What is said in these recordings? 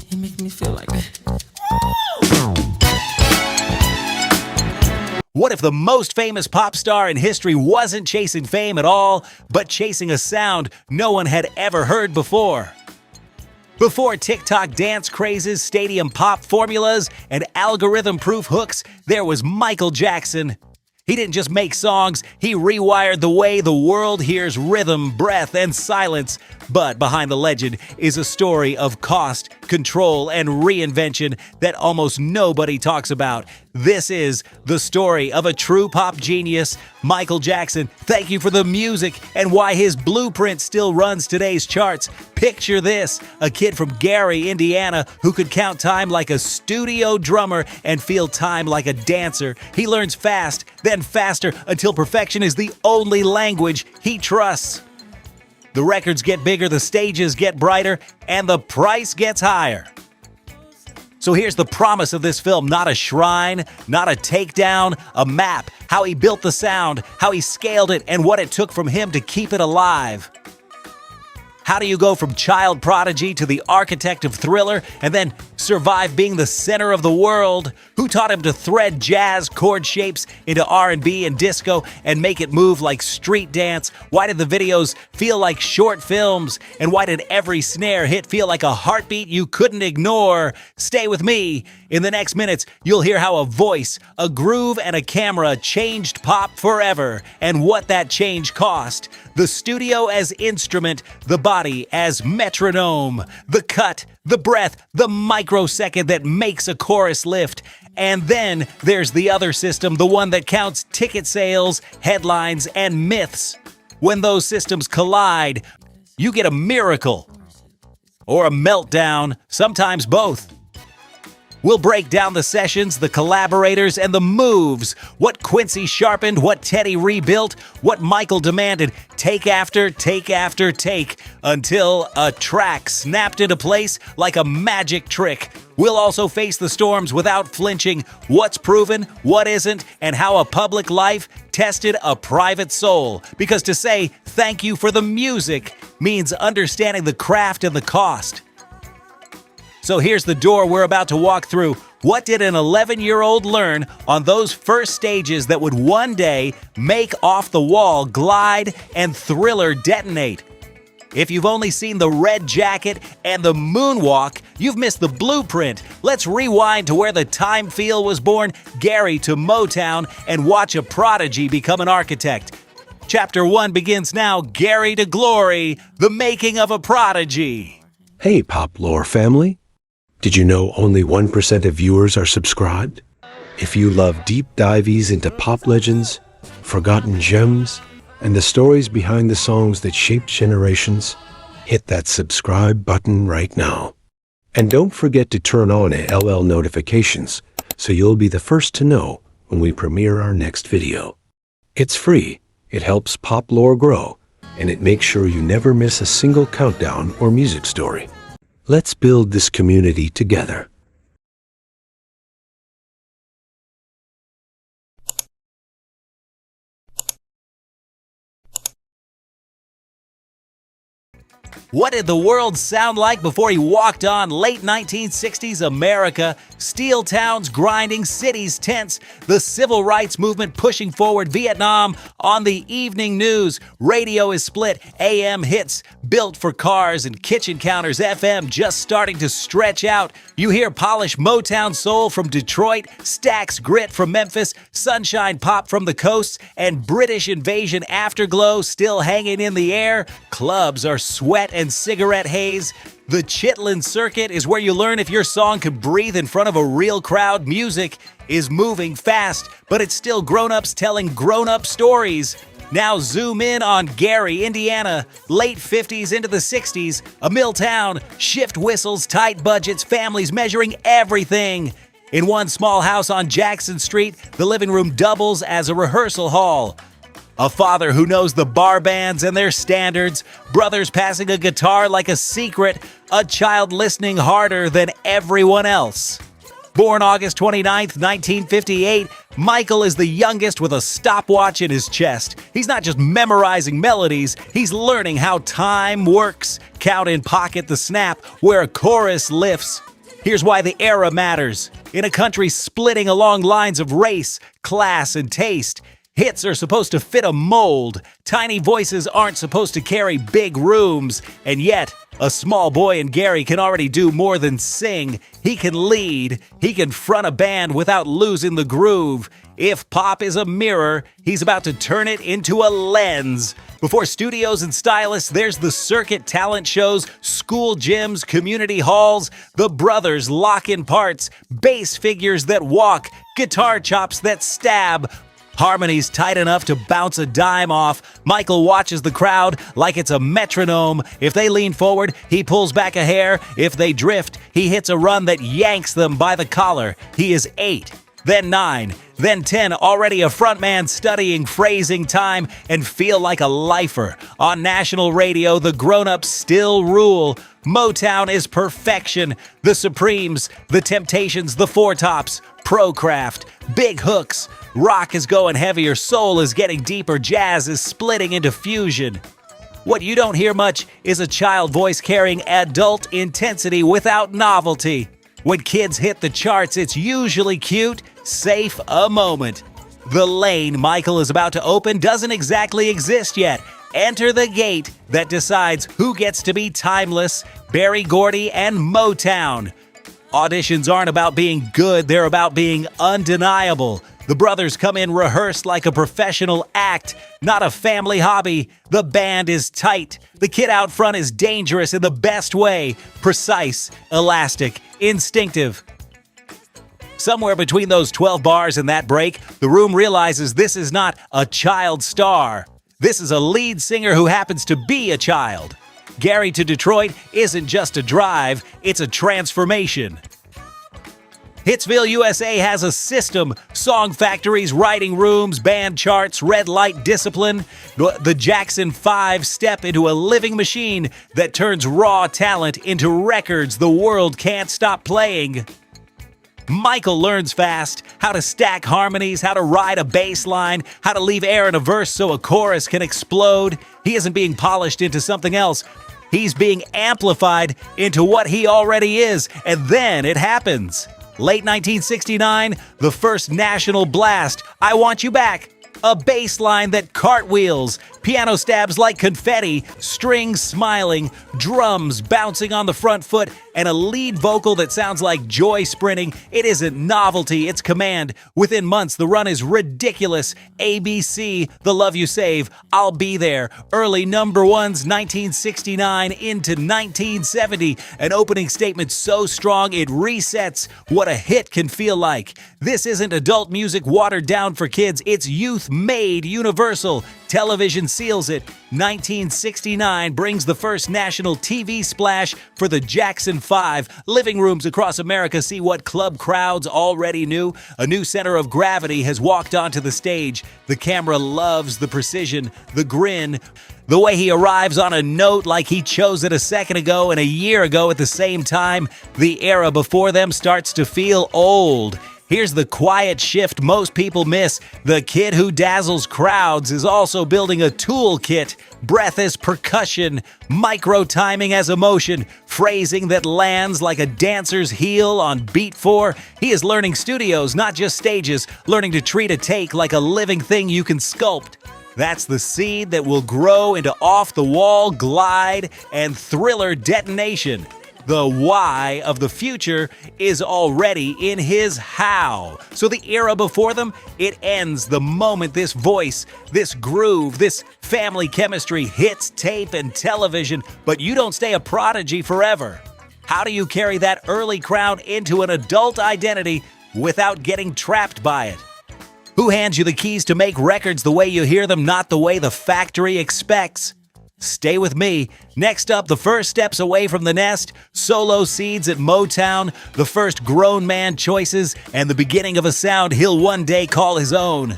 You make me feel like What if the most famous pop star in history wasn't chasing fame at all, but chasing a sound no one had ever heard before? Before TikTok dance crazes, stadium pop formulas, and algorithm-proof hooks, there was Michael Jackson. He didn't just make songs, he rewired the way the world hears rhythm, breath, and silence. But behind the legend is a story of cost, control, and reinvention that almost nobody talks about. This is the story of a true pop genius, Michael Jackson. Thank you for the music and why his blueprint still runs today's charts. Picture this, a kid from Gary, Indiana, who could count time like a studio drummer and feel time like a dancer. He learns fast, then faster, until perfection is the only language he trusts. The records get bigger, the stages get brighter, and the price gets higher. So here's the promise of this film: not a shrine, not a takedown, a map, how he built the sound, how he scaled it, and what it took from him to keep it alive. How do you go from child prodigy to the architect of Thriller and then survive being the center of the world? Who taught him to thread jazz chord shapes into R&B and disco and make it move like street dance? Why did the videos feel like short films? And why did every snare hit feel like a heartbeat you couldn't ignore? Stay with me. In the next minutes, you'll hear how a voice, a groove, and a camera changed pop forever, and what that change cost. The studio as instrument, the body as metronome, the cut, the breath, the microsecond that makes a chorus lift. And then there's the other system, the one that counts ticket sales, headlines, and myths. When those systems collide, you get a miracle or a meltdown, sometimes both. We'll break down the sessions, the collaborators, and the moves. What Quincy sharpened, what Teddy rebuilt, what Michael demanded, take after take after take, until a track snapped into place like a magic trick. We'll also face the storms without flinching, what's proven, what isn't, and how a public life tested a private soul. Because to say thank you for the music means understanding the craft and the cost. So here's the door we're about to walk through. What did an 11-year-old learn on those first stages that would one day make Off the Wall glide and Thriller detonate? If you've only seen the red jacket and the moonwalk, you've missed the blueprint. Let's rewind to where the time feel was born, Gary to Motown, and watch a prodigy become an architect. Chapter 1 begins now, Gary to Glory, the making of a prodigy. Hey, Pop Lore family. Did you know only 1% of viewers are subscribed? If you love deep dives into pop legends, forgotten gems, and the stories behind the songs that shaped generations, hit that subscribe button right now. And don't forget to turn on LL notifications so you'll be the first to know when we premiere our next video. It's free, it helps Pop Lore grow, and it makes sure you never miss a single countdown or music story. Let's build this community together. What did the world sound like before he walked on? Late 1960s America, steel towns grinding, cities tense, the civil rights movement pushing forward, Vietnam on the evening news, radio is split, AM hits built for cars and kitchen counters, FM just starting to stretch out. You hear polished Motown soul from Detroit, Stax grit from Memphis, sunshine pop from the coasts, and British invasion afterglow still hanging in the air. Clubs are sweat and cigarette haze. The Chitlin Circuit is where you learn if your song can breathe in front of a real crowd. Music is moving fast, but it's still grown-ups telling grown-up stories. Now zoom in on Gary, Indiana, late 50s into the 60s, a mill town, shift whistles, tight budgets, families measuring everything. In one small house on Jackson Street, the living room doubles as a rehearsal hall. A father who knows the bar bands and their standards, brothers passing a guitar like a secret, a child listening harder than everyone else. Born August 29, 1958, Michael is the youngest with a stopwatch in his chest. He's not just memorizing melodies, he's learning how time works. Count in pocket the snap where a chorus lifts. Here's why the era matters. In a country splitting along lines of race, class, and taste, hits are supposed to fit a mold. Tiny voices aren't supposed to carry big rooms. And yet, a small boy in Gary can already do more than sing. He can lead. He can front a band without losing the groove. If pop is a mirror, he's about to turn it into a lens. Before studios and stylists, there's the circuit talent shows, school gyms, community halls. The brothers lock in parts, bass figures that walk, guitar chops that stab, harmonies tight enough to bounce a dime off. Michael watches the crowd like it's a metronome. If they lean forward, he pulls back a hair. If they drift, he hits a run that yanks them by the collar. He is 8, then 9, then 10, already a frontman studying phrasing time and feel like a lifer. On national radio, the grown-ups still rule. Motown is perfection. The Supremes, the Temptations, the Four Tops, Procraft, big hooks. Rock is going heavier, soul is getting deeper, jazz is splitting into fusion. What you don't hear much is a child voice carrying adult intensity without novelty. When kids hit the charts, it's usually cute, safe a moment. The lane Michael is about to open doesn't exactly exist yet. Enter the gate that decides who gets to be timeless, Berry Gordy and Motown. Auditions aren't about being good, they're about being undeniable. The brothers come in rehearsed like a professional act, not a family hobby. The band is tight. The kid out front is dangerous in the best way. Precise, elastic, instinctive. Somewhere between those 12 bars and that break, the room realizes this is not a child star. This is a lead singer who happens to be a child. Gary to Detroit isn't just a drive, it's a transformation. Hitsville, USA has a system. Song factories, writing rooms, band charts, red light discipline. The Jackson 5 step into a living machine that turns raw talent into records the world can't stop playing. Michael learns fast how to stack harmonies, how to ride a bass line, how to leave air in a verse so a chorus can explode. He isn't being polished into something else. He's being amplified into what he already is, and then it happens. Late 1969, the first national blast, I Want You Back. A bass line that cartwheels, piano stabs like confetti, strings smiling, drums bouncing on the front foot, and a lead vocal that sounds like joy sprinting. It isn't novelty, it's command. Within months, the run is ridiculous. ABC, The Love You Save, I'll Be There. Early number ones, 1969 into 1970. An opening statement so strong it resets what a hit can feel like. This isn't adult music watered down for kids, it's youth-made universal. Television seals it. 1969 brings the first national TV splash for the Jackson 5. Living rooms across America see what club crowds already knew. A new center of gravity has walked onto the stage. The camera loves the precision, the grin, the way he arrives on a note like he chose it a second ago and a year ago at the same time. The era before them starts to feel old. Here's the quiet shift most people miss. The kid who dazzles crowds is also building a toolkit. Breath as percussion, micro timing as emotion, phrasing that lands like a dancer's heel on beat 4. He is learning studios, not just stages, learning to treat a take like a living thing you can sculpt. That's the seed that will grow into off-the-wall glide and thriller detonation. The why of the future is already in his how. So the era before them, it ends the moment this voice, this groove, this family chemistry hits tape and television, but you don't stay a prodigy forever. How do you carry that early crown into an adult identity without getting trapped by it? Who hands you the keys to make records the way you hear them, not the way the factory expects? Stay with me. Next up, the first steps away from the nest, solo seeds at Motown, the first grown man choices, and the beginning of a sound he'll one day call his own.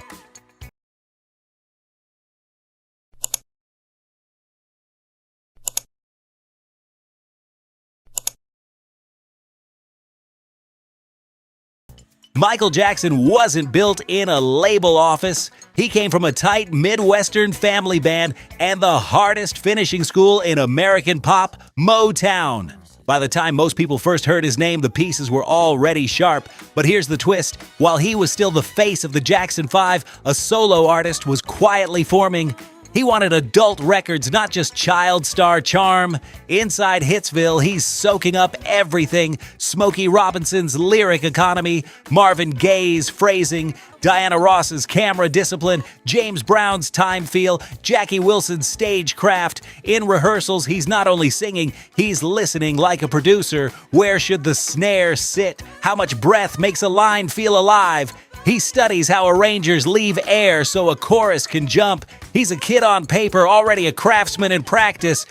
Michael Jackson wasn't built in a label office. He came from a tight Midwestern family band and the hardest finishing school in American pop, Motown. By the time most people first heard his name, the pieces were already sharp. But here's the twist. While he was still the face of the Jackson 5, a solo artist was quietly forming. He wanted adult records, not just child star charm. Inside Hitsville, he's soaking up everything. Smokey Robinson's lyric economy, Marvin Gaye's phrasing, Diana Ross's camera discipline, James Brown's time feel, Jackie Wilson's stagecraft. In rehearsals, he's not only singing, he's listening like a producer. Where should the snare sit? How much breath makes a line feel alive? He studies how arrangers leave air so a chorus can jump. He's a kid on paper, already a craftsman in practice.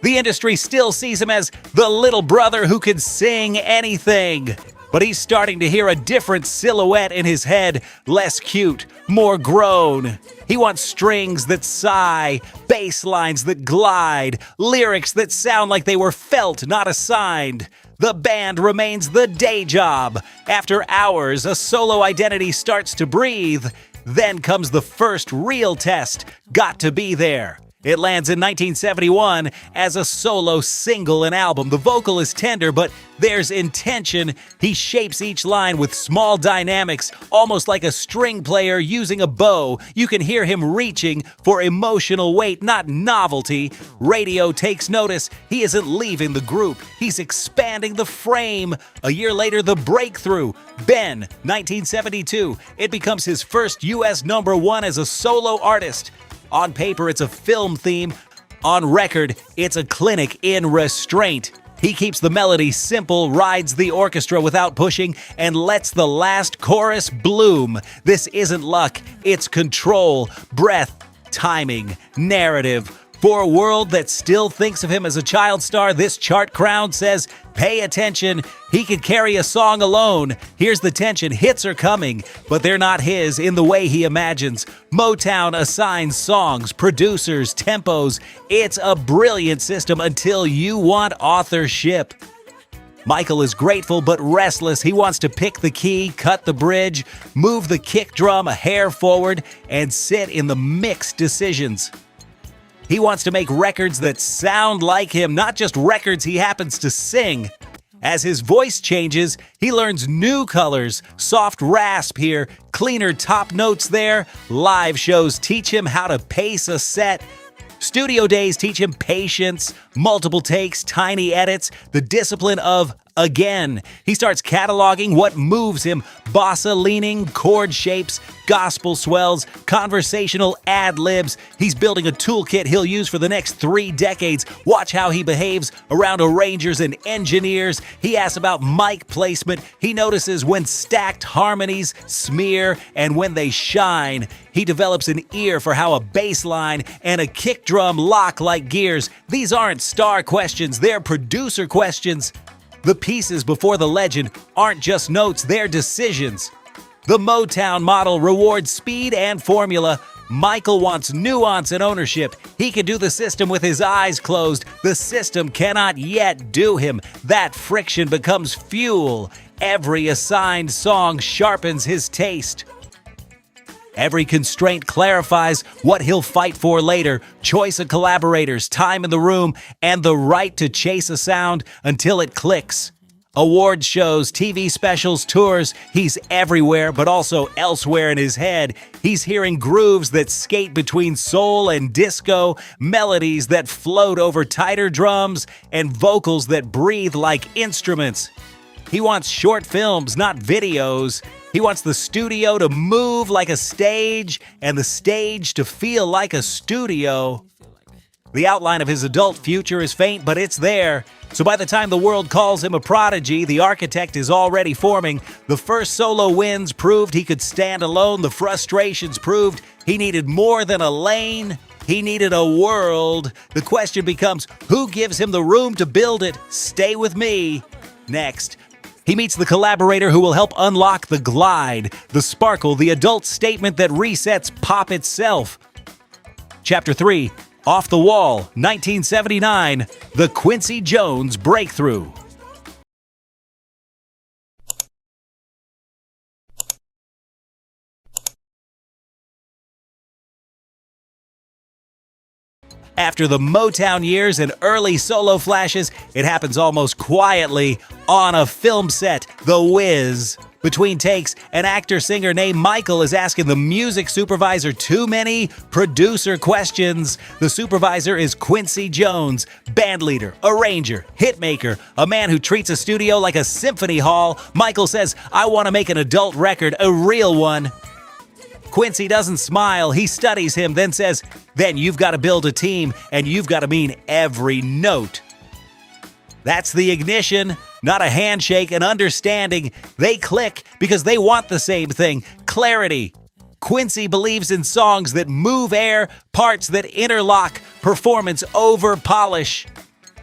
The industry still sees him as the little brother who can sing anything. But he's starting to hear a different silhouette in his head, less cute, more grown. He wants strings that sigh, bass lines that glide, lyrics that sound like they were felt, not assigned. The band remains the day job. After hours, a solo identity starts to breathe. Then comes the first real test, Got to Be There. It lands in 1971 as a solo single and album. The vocal is tender, but there's intention. He shapes each line with small dynamics, almost like a string player using a bow. You can hear him reaching for emotional weight, not novelty. Radio takes notice. He isn't leaving the group. He's expanding the frame. A year later, the breakthrough. Ben, 1972. It becomes his first U.S. #1 as a solo artist. On paper, it's a film theme. On record, it's a clinic in restraint. He keeps the melody simple, rides the orchestra without pushing, and lets the last chorus bloom. This isn't luck, it's control, breath, timing, narrative. For a world that still thinks of him as a child star, this chart crown says, pay attention. He could carry a song alone. Here's the tension. Hits are coming, but they're not his in the way he imagines. Motown assigns songs, producers, tempos. It's a brilliant system until you want authorship. Michael is grateful but restless. He wants to pick the key, cut the bridge, move the kick drum a hair forward, and sit in the mixed decisions. He wants to make records that sound like him, not just records he happens to sing. As his voice changes, he learns new colors, soft rasp here, cleaner top notes there. Live shows teach him how to pace a set. Studio days teach him patience, multiple takes, tiny edits, the discipline of again. He starts cataloging what moves him, bossa leaning, chord shapes, gospel swells, conversational ad-libs. He's building a toolkit he'll use for the next 3 decades. Watch how he behaves around arrangers and engineers. He asks about mic placement. He notices when stacked harmonies smear and when they shine. He develops an ear for how a bass line and a kick drum lock like gears. These aren't star questions, they're producer questions. The pieces before the legend aren't just notes, they're decisions. The Motown model rewards speed and formula. Michael wants nuance and ownership. He can do the system with his eyes closed. The system cannot yet do him. That friction becomes fuel. Every assigned song sharpens his taste. Every constraint clarifies what he'll fight for later. Choice of collaborators, time in the room, and the right to chase a sound until it clicks. Award shows, TV specials, tours, he's everywhere, but also elsewhere in his head. He's hearing grooves that skate between soul and disco, melodies that float over tighter drums, and vocals that breathe like instruments. He wants short films, not videos. He wants the studio to move like a stage and the stage to feel like a studio. The outline of his adult future is faint, but it's there. So by the time the world calls him a prodigy, the architect is already forming. The first solo wins proved he could stand alone. The frustrations proved he needed more than a lane. He needed a world. The question becomes, who gives him the room to build it? Stay with me. Next, he meets the collaborator who will help unlock the glide, the sparkle, the adult statement that resets pop itself. Chapter 3, Off the Wall, 1979, The Quincy Jones Breakthrough. After the Motown years and early solo flashes, it happens almost quietly on a film set, The Wiz. Between takes, an actor-singer named Michael is asking the music supervisor too many producer questions. The supervisor is Quincy Jones, bandleader, arranger, hitmaker, a man who treats a studio like a symphony hall. Michael says, "I want to make an adult record, a real one." Quincy doesn't smile. He studies him, then says, "Then you've got to build a team, and you've got to mean every note." That's the ignition, not a handshake, an understanding. They click because they want the same thing, clarity. Quincy believes in songs that move air, parts that interlock, performance over polish.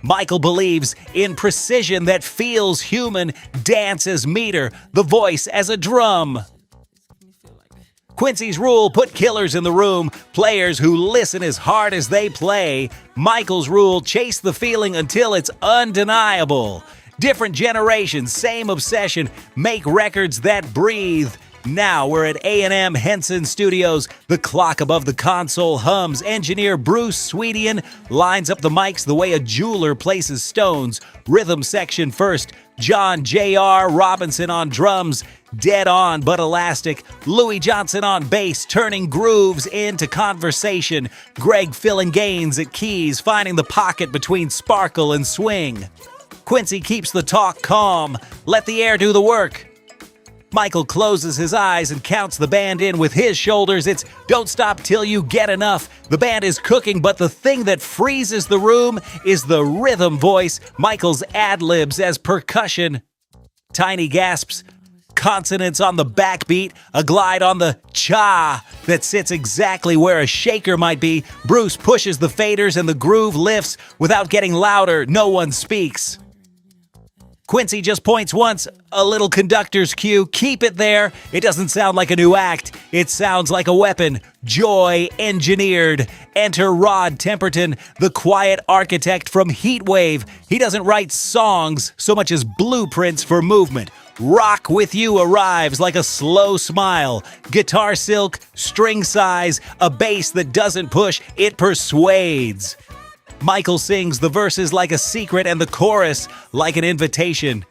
Michael believes in precision that feels human, dance as meter, the voice as a drum. Quincy's rule: put killers in the room, players who listen as hard as they play. Michael's rule: chase the feeling until it's undeniable. Different generations, same obsession, make records that breathe. Now we're at A&M Henson Studios. The clock above the console hums. Engineer Bruce Swedian lines up the mics the way a jeweler places stones. Rhythm section first. John J.R. Robinson on drums, dead on but elastic. Louis Johnson on bass, turning grooves into conversation. Greg filling gains at keys, finding the pocket between sparkle and swing. Quincy keeps the talk calm. Let the air do the work. Michael closes his eyes and counts the band in with his shoulders. It's "Don't stop till you get enough." The band is cooking, but the thing that freezes the room is the rhythm voice, Michael's ad-libs as percussion. Tiny gasps, consonants on the backbeat, a glide on the cha that sits exactly where a shaker might be. Bruce pushes the faders and the groove lifts. Without getting louder, no one speaks. Quincy just points once, a little conductor's cue. Keep it there. It doesn't sound like a new act. It sounds like a weapon. Joy engineered. Enter Rod Temperton, the quiet architect from Heatwave. He doesn't write songs so much as blueprints for movement. Rock With You arrives like a slow smile. Guitar silk, string size, a bass that doesn't push, it persuades. Michael sings the verses like a secret and the chorus like an invitation.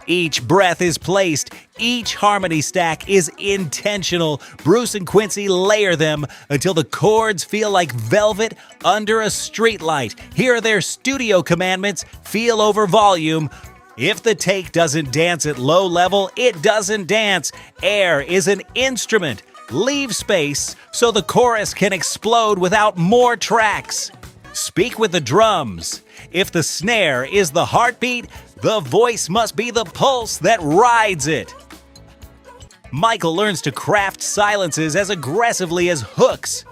Each breath is placed, each harmony stack is intentional. Bruce and Quincy layer them until the chords feel like velvet under a streetlight. Here are their studio commandments: feel over volume. If the take doesn't dance at low level, it doesn't dance. Air is an instrument. Leave space so the chorus can explode without more tracks. Speak with the drums. If the snare is the heartbeat, the voice must be the pulse that rides it. Michael learns to craft silences as aggressively as hooks.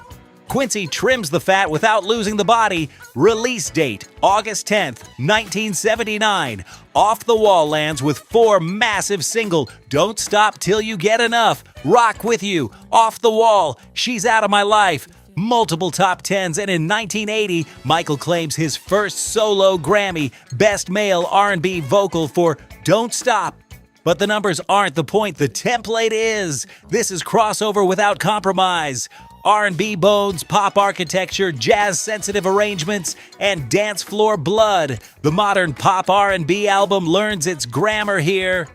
Quincy trims the fat without losing the body. Release date, August 10th, 1979. Off the Wall lands with 4 massive single: Don't Stop Till You Get Enough, Rock With You, Off the Wall, She's Out of My Life. Multiple top 10s, and in 1980, Michael claims his first solo Grammy, Best Male R&B Vocal for Don't Stop. But the numbers aren't the point, the template is. This is crossover without compromise. R&B bones, pop architecture, jazz-sensitive arrangements, and dance floor blood. The modern pop R&B album learns its grammar here.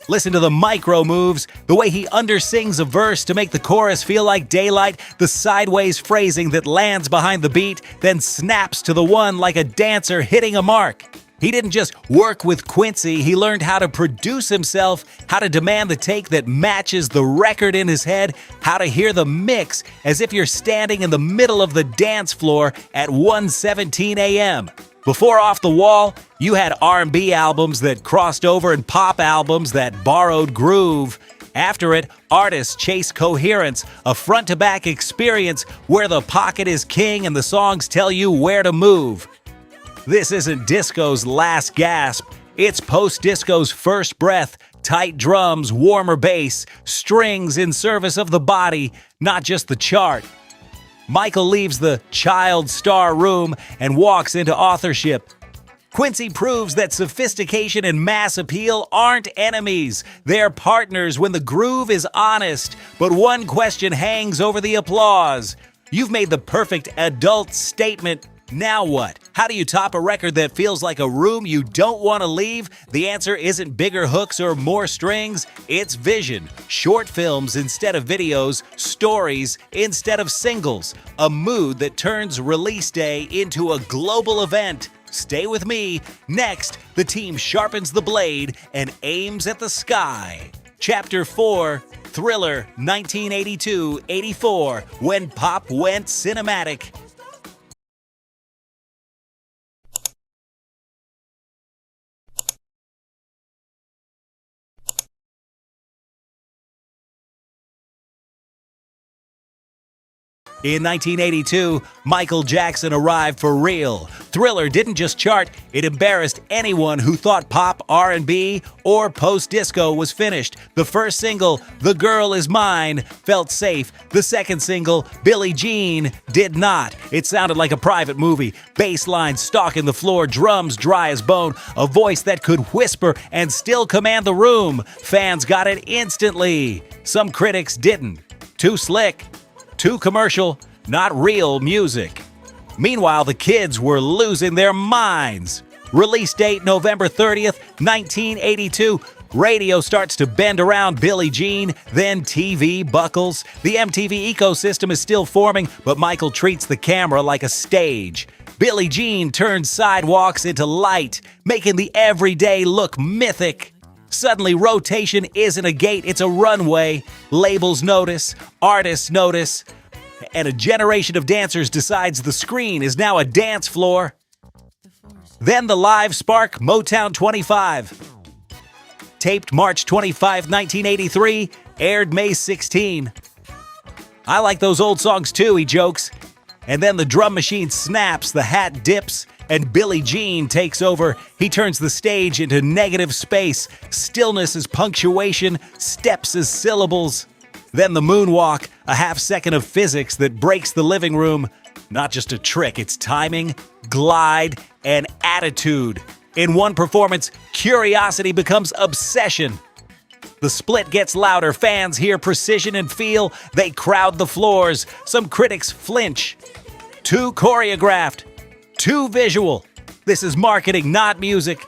Listen to the micro moves, the way he undersings a verse to make the chorus feel like daylight, the sideways phrasing that lands behind the beat, then snaps to the one like a dancer hitting a mark. He didn't just work with Quincy, he learned how to produce himself, how to demand the take that matches the record in his head, how to hear the mix as if you're standing in the middle of the dance floor at 1:17 a.m. Before Off the Wall, you had R&B albums that crossed over and pop albums that borrowed groove. After it, artists chase coherence, a front-to-back experience where the pocket is king and the songs tell you where to move. This isn't disco's last gasp. It's post-disco's first breath. Tight drums, warmer bass, strings in service of the body, not just the chart. Michael leaves the child star room and walks into authorship. Quincy proves that sophistication and mass appeal aren't enemies. They're partners when the groove is honest. But one question hangs over the applause. You've made the perfect adult statement. Now what? How do you top a record that feels like a room you don't want to leave? The answer isn't bigger hooks or more strings. It's vision. Short films instead of videos, stories instead of singles. A mood that turns release day into a global event. Stay with me. Next, the team sharpens the blade and aims at the sky. Chapter 4, Thriller, 1982-84, when pop went cinematic. In 1982, Michael Jackson arrived for real. Thriller didn't just chart, it embarrassed anyone who thought pop, R&B, or post-disco was finished. The first single, The Girl Is Mine, felt safe. The second single, Billie Jean, did not. It sounded like a private movie. Bass line stalking the floor, drums dry as bone, a voice that could whisper and still command the room. Fans got it instantly. Some critics didn't. Too slick. Too commercial, not real music. Meanwhile, the kids were losing their minds. Release date November 30th, 1982. Radio starts to bend around Billie Jean, then TV buckles. The MTV ecosystem is still forming, but Michael treats the camera like a stage. Billie Jean turns sidewalks into light, making the everyday look mythic. Suddenly, rotation isn't a gate, it's a runway. Labels notice, artists notice, and a generation of dancers decides the screen is now a dance floor. Then the live spark, Motown 25. Taped March 25, 1983, aired May 16. I like those old songs too, he jokes. And then the drum machine snaps, the hat dips, and Billie Jean takes over. He turns the stage into negative space. Stillness is punctuation, steps as syllables. Then the moonwalk, a half second of physics that breaks the living room. Not just a trick, it's timing, glide, and attitude. In one performance, curiosity becomes obsession. The split gets louder, fans hear precision and feel, they crowd the floors. Some critics flinch. Too choreographed. Too visual. This is marketing, not music.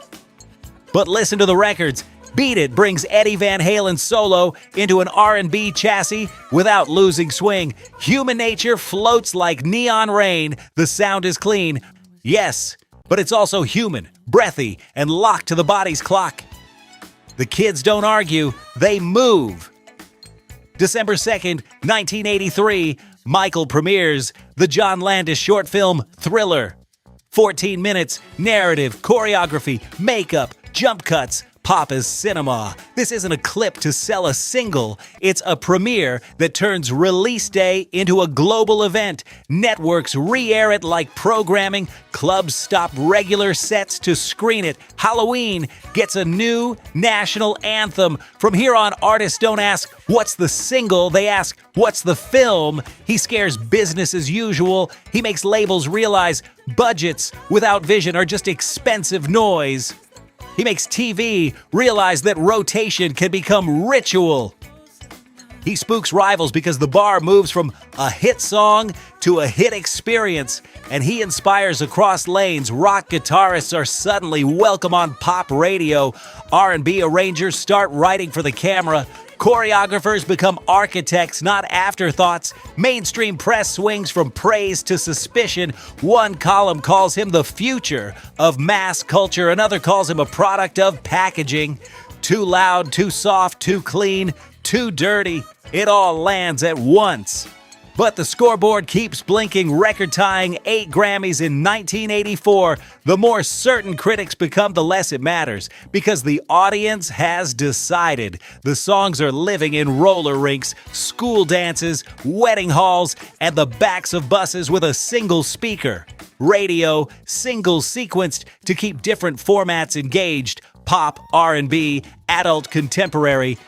But listen to the records. Beat It brings Eddie Van Halen solo into an R&B chassis without losing swing. Human Nature floats like neon rain. The sound is clean. Yes, but it's also human, breathy, and locked to the body's clock. The kids don't argue, they move. December 2nd, 1983, Michael premieres the John Landis short film Thriller. 14 minutes, narrative, choreography, makeup, jump cuts, pop as cinema. This isn't a clip to sell a single. It's a premiere that turns release day into a global event. Networks re-air it like programming. Clubs stop regular sets to screen it. Halloween gets a new national anthem. From here on, artists don't ask, what's the single? They ask, what's the film? He scares business as usual. He makes labels realize budgets without vision are just expensive noise. He makes TV realize that rotation can become ritual. He spooks rivals because the bar moves from a hit song to a hit experience, and he inspires across lanes. Rock guitarists are suddenly welcome on pop radio. R&B arrangers start writing for the camera. Choreographers become architects, not afterthoughts. Mainstream press swings from praise to suspicion. One column calls him the future of mass culture. Another calls him a product of packaging. Too loud, too soft, too clean, too dirty. It all lands at once. But the scoreboard keeps blinking, record-tying 8 Grammys in 1984. The more certain critics become, the less it matters, because the audience has decided. The songs are living in roller rinks, school dances, wedding halls, and the backs of buses with a single speaker. Radio, single-sequenced to keep different formats engaged. Pop, R&B, adult contemporary.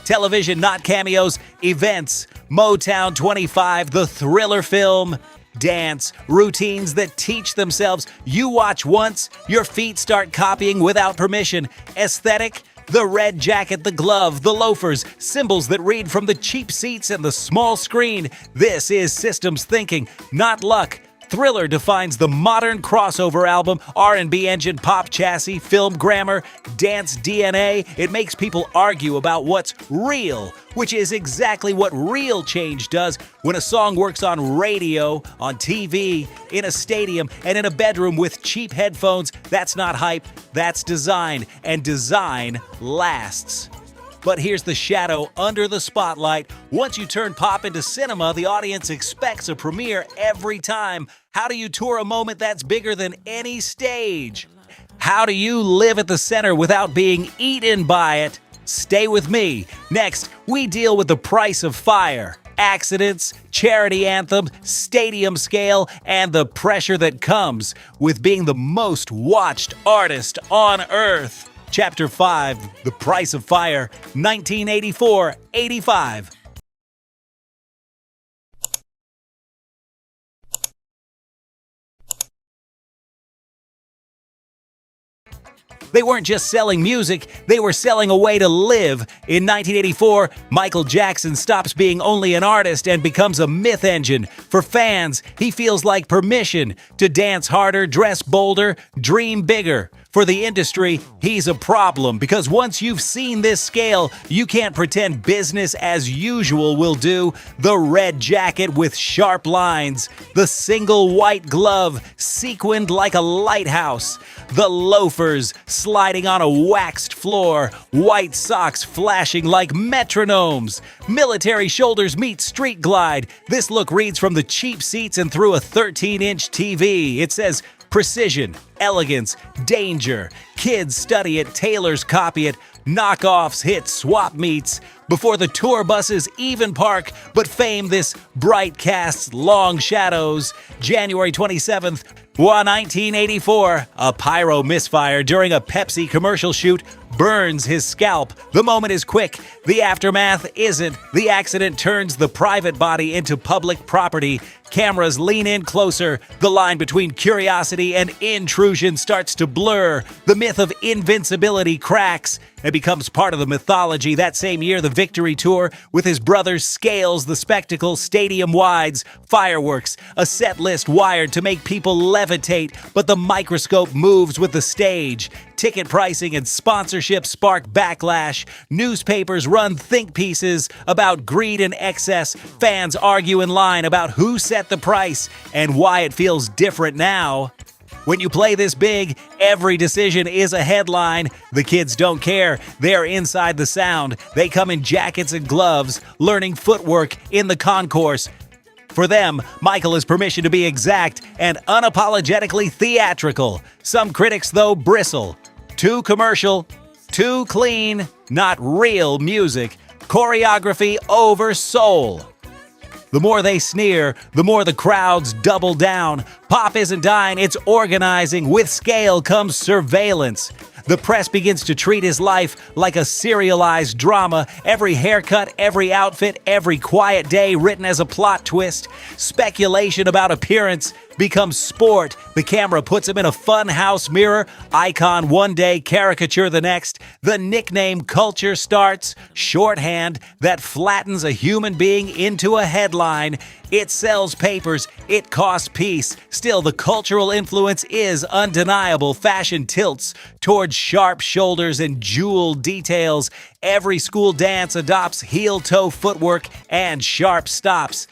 Television, not cameos, events, Motown 25, the Thriller film, dance, routines that teach themselves. You watch once, your feet start copying without permission. Aesthetic, the red jacket, the glove, the loafers, symbols that read from the cheap seats and the small screen. This is systems thinking, not luck. Thriller defines the modern crossover album, R&B engine, pop chassis, film grammar, dance DNA. It makes people argue about what's real, which is exactly what real change does when a song works on radio, on TV, in a stadium, and in a bedroom with cheap headphones. That's not hype, that's design, and design lasts. But here's the shadow under the spotlight. Once you turn pop into cinema, the audience expects a premiere every time. How do you tour a moment that's bigger than any stage? How do you live at the center without being eaten by it? Stay with me. Next, we deal with the price of fire, accidents, charity anthems, stadium scale, and the pressure that comes with being the most watched artist on earth. Chapter 5, The Price of Fire, 1984-85. They weren't just selling music, they were selling a way to live. In 1984, Michael Jackson stops being only an artist and becomes a myth engine. For fans, he feels like permission to dance harder, dress bolder, dream bigger. For the industry, he's a problem because once you've seen this scale, you can't pretend business as usual will do. The red jacket with sharp lines, the single white glove sequined like a lighthouse, the loafers sliding on a waxed floor, white socks flashing like metronomes, military shoulders meet street glide. This look reads from the cheap seats and through a 13-inch TV. It says, precision, elegance, danger. Kids study it, tailors copy it, knockoffs hit swap meets before the tour buses even park, but fame this bright casts long shadows. January 27th, 1984, a pyro misfire during a Pepsi commercial shoot burns his scalp. The moment is quick. The aftermath isn't. The accident turns the private body into public property. Cameras lean in closer. The line between curiosity and intrusion starts to blur. The myth of invincibility cracks. It becomes part of the mythology. That same year, the Victory Tour with his brothers scales the spectacle stadium-wides, fireworks, a set list wired to make people levitate, but the microscope moves with the stage. Ticket pricing and sponsorship spark backlash. Newspapers run think pieces about greed and excess. Fans argue in line about who set the price and why it feels different now. When you play this big, every decision is a headline. The kids don't care. They're inside the sound. They come in jackets and gloves, learning footwork in the concourse. For them, Michael has permission to be exact and unapologetically theatrical. Some critics, though, bristle. Too commercial, too clean, not real music. Choreography over soul. The more they sneer, the more the crowds double down. Pop isn't dying, it's organizing. With scale comes surveillance. The press begins to treat his life like a serialized drama. Every haircut, every outfit, every quiet day written as a plot twist. Speculation about appearance becomes sport. The camera puts him in a fun house mirror. Icon one day, caricature the next. The nickname culture starts. Shorthand that flattens a human being into a headline. It sells papers. It costs peace. Still, the cultural influence is undeniable. Fashion tilts towards sharp shoulders and jeweled details. Every school dance adopts heel-toe footwork and sharp stops.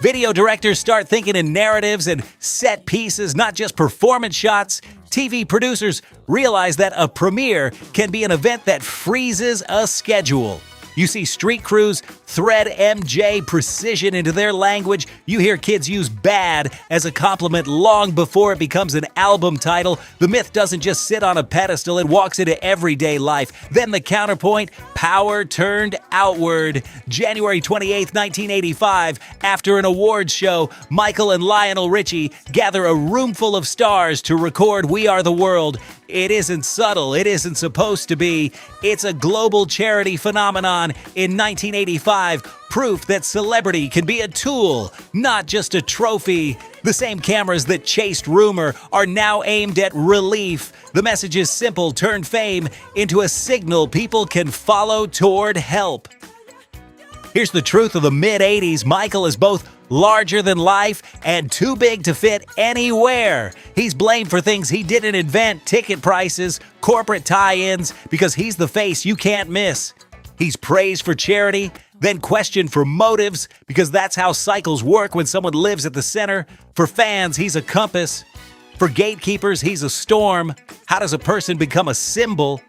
Video directors start thinking in narratives and set pieces, not just performance shots. TV producers realize that a premiere can be an event that freezes a schedule. You see street crews thread MJ precision into their language. You hear kids use bad as a compliment long before it becomes an album title. The myth doesn't just sit on a pedestal, it walks into everyday life. Then the counterpoint, power turned outward. January 28th, 1985, after an awards show, Michael and Lionel Richie gather a room full of stars to record We Are the World. It isn't subtle, it isn't supposed to be. It's a global charity phenomenon. In 1985, proof that celebrity can be a tool, not just a trophy. The same cameras that chased rumor are now aimed at relief. The message is simple: turn fame into a signal people can follow toward help. Here's the truth of the mid-'80s. Michael is both larger than life, and too big to fit anywhere. He's blamed for things he didn't invent, ticket prices, corporate tie-ins, because he's the face you can't miss. He's praised for charity, then questioned for motives, because that's how cycles work when someone lives at the center. For fans, he's a compass. For gatekeepers, he's a storm. How does a person become a symbol?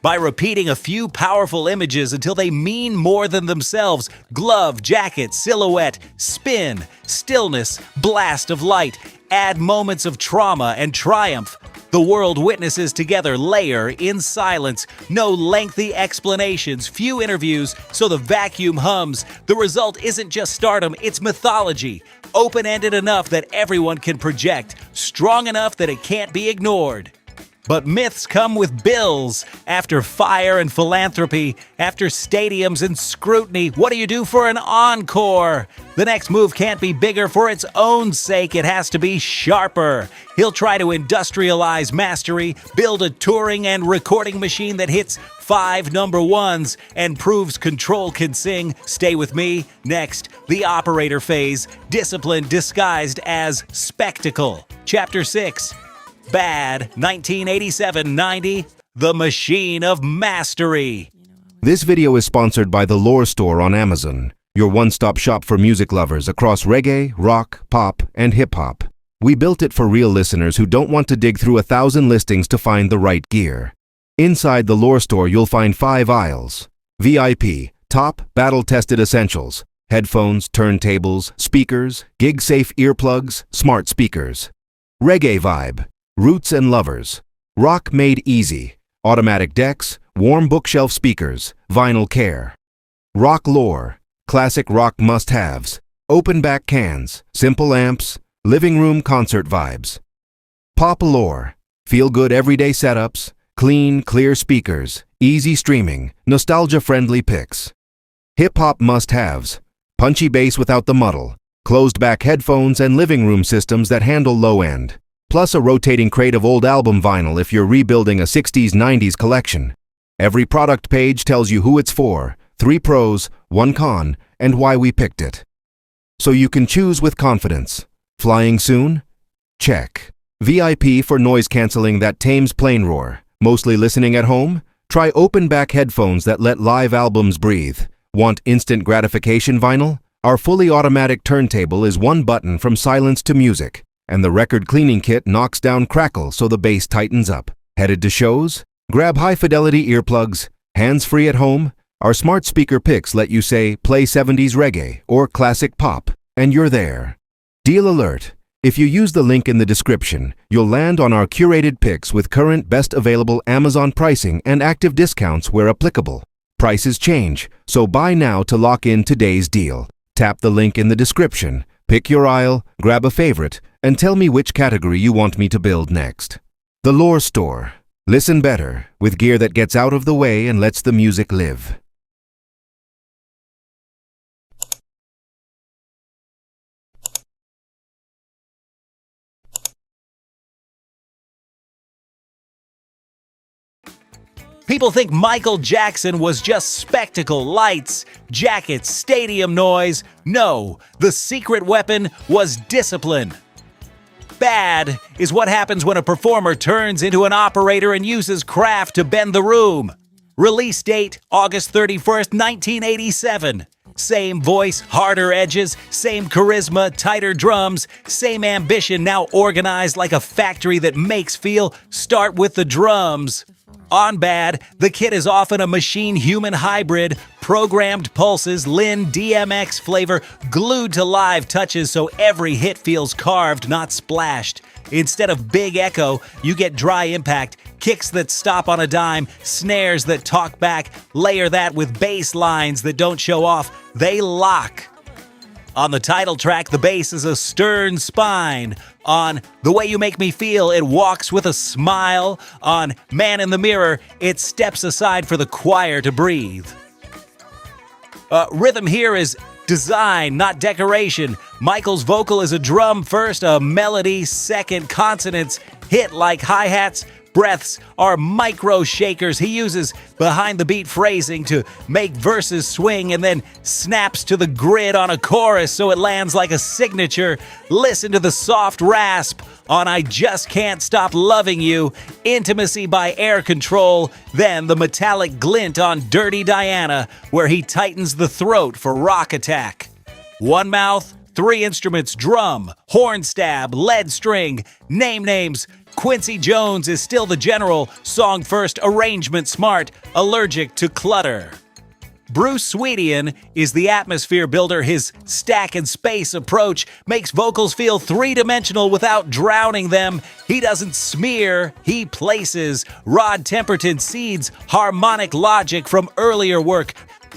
By repeating a few powerful images until they mean more than themselves. Glove, jacket, silhouette, spin, stillness, blast of light. Add moments of trauma and triumph. The world witnesses together, layer in silence. No lengthy explanations, few interviews, so the vacuum hums. The result isn't just stardom, it's mythology. Open-ended enough that everyone can project, strong enough that it can't be ignored. But myths come with bills. After fire and philanthropy, after stadiums and scrutiny, what do you do for an encore? The next move can't be bigger for its own sake. It has to be sharper. He'll try to industrialize mastery, build a touring and recording machine that hits 5 number ones and proves Control can sing. Stay with me. Next, the operator phase, discipline disguised as spectacle. Chapter 6. Bad, 1987-90, The Machine of Mastery. This video is sponsored by The Lore Store on Amazon, your one-stop shop for music lovers across reggae, rock, pop, and hip-hop. We built it for real listeners who don't want to dig through 1,000 listings to find the right gear. Inside The Lore Store, you'll find 5 aisles. VIP, top, battle-tested essentials, headphones, turntables, speakers, gig-safe earplugs, smart speakers. Reggae vibe, roots and lovers. Rock made easy, automatic decks, warm bookshelf speakers, vinyl care. Rock lore, classic rock must-haves, open back cans, simple amps, living room concert vibes. Pop lore, feel-good everyday setups, clean, clear speakers, easy streaming, nostalgia-friendly picks. Hip-hop must-haves, punchy bass without the muddle, closed-back headphones and living room systems that handle low-end. Plus a rotating crate of old album vinyl if you're rebuilding a 60s-90s collection. Every product page tells you who it's for, 3 pros, 1 con, and why we picked it. So you can choose with confidence. Flying soon? Check. VIP for noise canceling that tames plane roar. Mostly listening at home? Try open-back headphones that let live albums breathe. Want instant gratification vinyl? Our fully automatic turntable is 1 button from silence to music. And the record cleaning kit knocks down crackle so the bass tightens up. Headed to shows? Grab high-fidelity earplugs. Hands-free at home? Our smart speaker picks let you say, play 70s reggae or classic pop, and you're there. Deal alert. If you use the link in the description, you'll land on our curated picks with current best available Amazon pricing and active discounts where applicable. Prices change, so buy now to lock in today's deal. Tap the link in the description. Pick your aisle, grab a favorite, and tell me which category you want me to build next. The Lore Store. Listen better, with gear that gets out of the way and lets the music live. People think Michael Jackson was just spectacle, lights, jackets, stadium noise. No, the secret weapon was discipline. Bad is what happens when a performer turns into an operator and uses craft to bend the room. Release date, August 31st, 1987. Same voice, harder edges, same charisma, tighter drums, same ambition now organized like a factory that makes feel. Start with the drums. On Bad, the kid is often a machine-human hybrid, programmed pulses, Lin DMX flavor, glued to live touches so every hit feels carved, not splashed. Instead of big echo, you get dry impact, kicks that stop on a dime, snares that talk back, layer that with bass lines that don't show off, they lock. On the title track, the bass is a stern spine. On The Way You Make Me Feel, it walks with a smile. On Man in the Mirror, it steps aside for the choir to breathe. Rhythm here is design, not decoration. Michael's vocal is a drum first, a melody second, consonants hit like hi-hats, breaths are micro shakers he uses behind the beat phrasing to make verses swing and then snaps to the grid on a chorus so it lands like a signature. Listen to the soft rasp on I Just Can't Stop Loving You, Intimacy by Air Control, then the metallic glint on Dirty Diana, where he tightens the throat for Rock Attack. One mouth, three instruments, drum, horn stab, lead string, name names. Quincy Jones is still the general, song first, arrangement smart, allergic to clutter. Bruce Weeknd is the atmosphere builder. His stack and space approach makes vocals feel three-dimensional without drowning them. He doesn't smear, he places. Rod Temperton seeds harmonic logic from earlier work.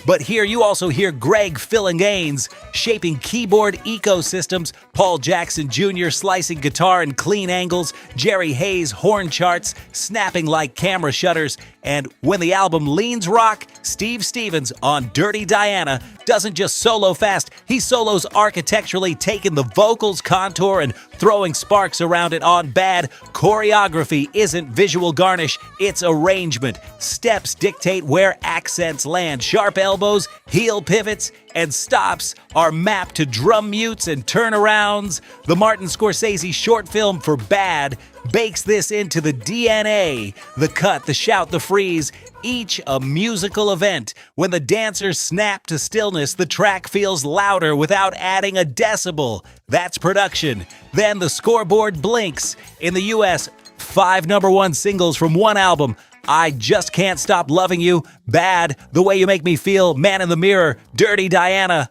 But here you also hear Greg Phillinganes shaping keyboard ecosystems, Paul Jackson Jr. slicing guitar in clean angles, Jerry Hayes horn charts snapping like camera shutters, and when the album leans rock, Steve Stevens on Dirty Diana doesn't just solo fast, he solos architecturally, taking the vocals contour and throwing sparks around it on Bad. Choreography isn't visual garnish, it's arrangement. Steps dictate where accents land. Sharp elbows, heel pivots, and stops are mapped to drum mutes and turnarounds. The Martin Scorsese short film for Bad bakes this into the DNA. The cut, the shout, the freeze, each a musical event. When the dancers snap to stillness, the track feels louder without adding a decibel. That's production. Then the scoreboard blinks. In the US, 5 #1 singles from one album. I Just Can't Stop Loving You, Bad, The Way You Make Me Feel, Man in the Mirror, Dirty Diana.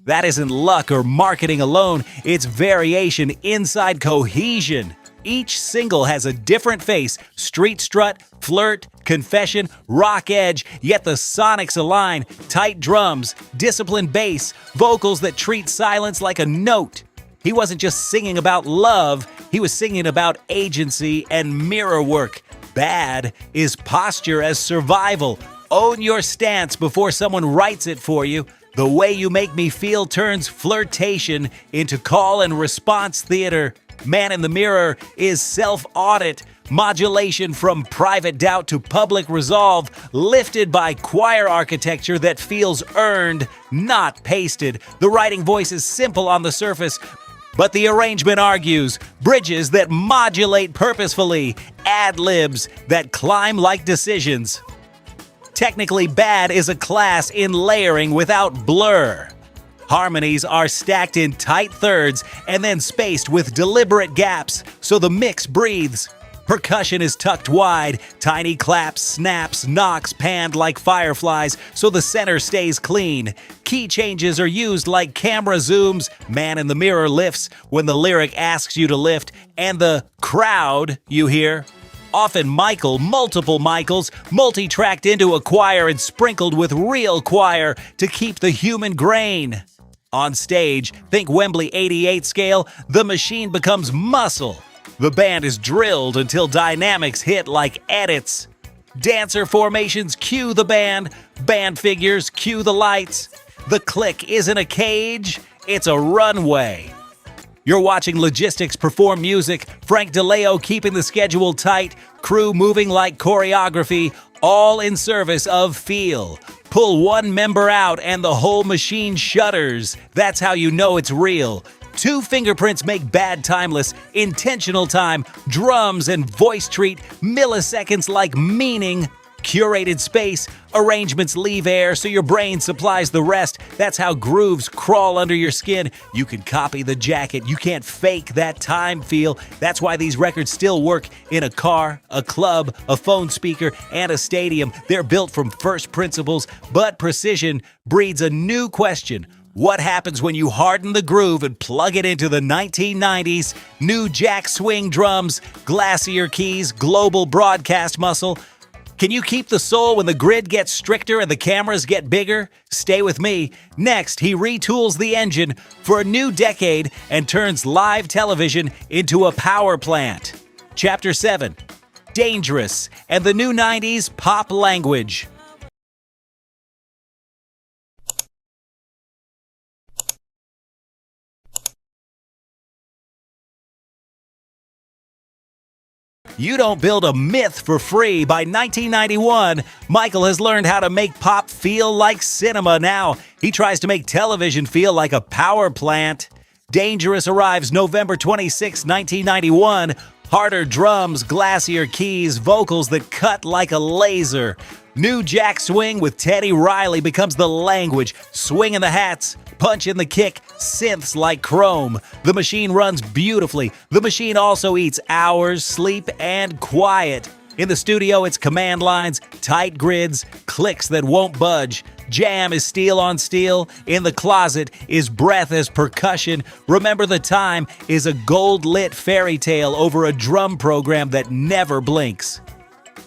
That isn't luck or marketing alone, it's variation inside cohesion. Each single has a different face, street strut, flirt, confession, rock edge, yet the sonics align, tight drums, disciplined bass, vocals that treat silence like a note. He wasn't just singing about love, he was singing about agency and mirror work. Bad is posture as survival. Own your stance before someone writes it for you. The Way You Make Me Feel turns flirtation into call and response theater. Man in the Mirror is self-audit, modulation from private doubt to public resolve, lifted by choir architecture that feels earned, not pasted. The writing voice is simple on the surface, but the arrangement argues. Bridges that modulate purposefully, ad-libs that climb like decisions. Technically, Bad is a class in layering without blur. Harmonies are stacked in tight thirds and then spaced with deliberate gaps so the mix breathes. Percussion is tucked wide, tiny claps, snaps, knocks panned like fireflies so the center stays clean. Key changes are used like camera zooms, Man in the Mirror lifts when the lyric asks you to lift, and the crowd you hear. Often multiple Michaels, multi-tracked into a choir and sprinkled with real choir to keep the human grain. On stage, think Wembley 88 scale, the machine becomes muscle. The band is drilled until dynamics hit like edits. Dancer formations cue the band figures cue the lights. The click isn't a cage, it's a runway. You're watching logistics perform music, Frank DeLeo keeping the schedule tight, crew moving like choreography, all in service of feel. Pull one member out and the whole machine shudders. That's how you know it's real. 2 fingerprints make Bad timeless, intentional time, drums and voice treat milliseconds like meaning. Curated space, arrangements leave air so your brain supplies the rest. That's how grooves crawl under your skin. You can copy the jacket, you can't fake that time feel. That's why these records still work in a car, a club, a phone speaker, and a stadium. They're built from first principles, but precision breeds a new question. What happens when you harden the groove and plug it into the 1990s? New jack swing drums, glacier keys, global broadcast muscle. Can you keep the soul when the grid gets stricter and the cameras get bigger? Stay with me. Next, he retools the engine for a new decade and turns live television into a power plant. Chapter 7, Dangerous and the New 90s Pop Language. You don't build a myth for free. By 1991, Michael has learned how to make pop feel like cinema. Now he tries to make television feel like a power plant. Dangerous arrives November 26, 1991. Harder drums, glassier keys, vocals that cut like a laser. New Jack Swing with Teddy Riley becomes the language. Swing in the hats, punch in the kick, synths like chrome. The machine runs beautifully. The machine also eats hours, sleep, and quiet. In the studio, it's command lines, tight grids, clicks that won't budge. Jam is steel on steel. In the closet is breath as percussion. Remember the Time is a gold-lit fairy tale over a drum program that never blinks.